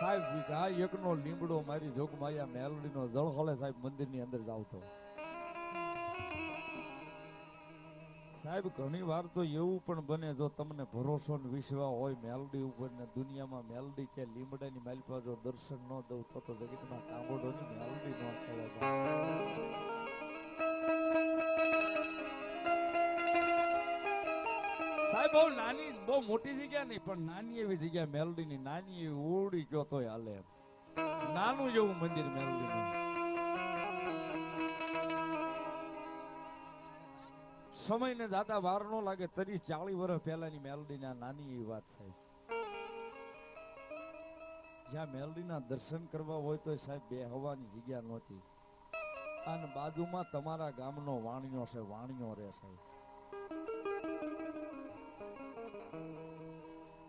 સાહેબ વીઘા એકનો લીમડો મારી જોગમાયા મેલડીનો જળહળે સાહેબ મંદિરની અંદર જાવ તો સાહેબ ઘણી વાર તો એવું પણ બને જો તમને ભરોસો ને વિશ્વાસ હોય મેલડી ઉપર ને દુનિયામાં મેલડી કે લીમડાની માલિપા જો દર્શન ન દઉં તો જગતમાં કાંગોડોની મેલડી ન કહેવાય. સાહેબ બહુ નાની બહુ મોટી જગ્યા નહીં પણ નાની એવી જગ્યા મેલડીની નાની એવી ઓરડી કયો તોય હાલે એમ. નાનું જેવું મંદિર મેલડીનું. સમયને જાતા વાર નો લાગે 30-40 વર્ષ પહેલાની મેલડીના નાની એવી વાત સાહેબ. જ્યાં મેલડીના દર્શન કરવા હોય તો સાહેબ બે હવાની જગ્યા નહોતી અને બાજુમાં તમારા ગામનો વાણિયો છે વાણિયો રહે સાહેબ.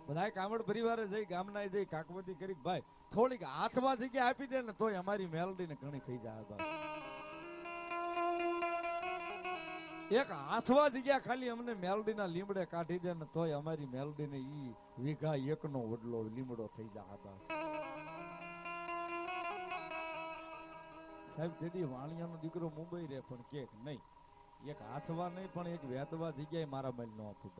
બધા કામડ પરિવારે જઈ ગામના જઈ કાકવતી કરી ભાઈ થોડીક હાથમાં જગ્યા આપી દે ને તોય અમારી મેલડીને ઘણી થઈ જાય ભાઈ. એક હાથવા જગ્યા ખાલી અમને મેલડીના લીમડે કાઢી દે ને તોય અમારી મેલડીને ઈ વીઘા એકનો વડલો લીમડો થઈ જાય સાહેબ. તેથી વાણિયાનો દીકરો મુંબઈ રે પણ કે નહીં એક હાથવા નહીં પણ એક વેતવા જગ્યાએ મારા મલ નો આપું.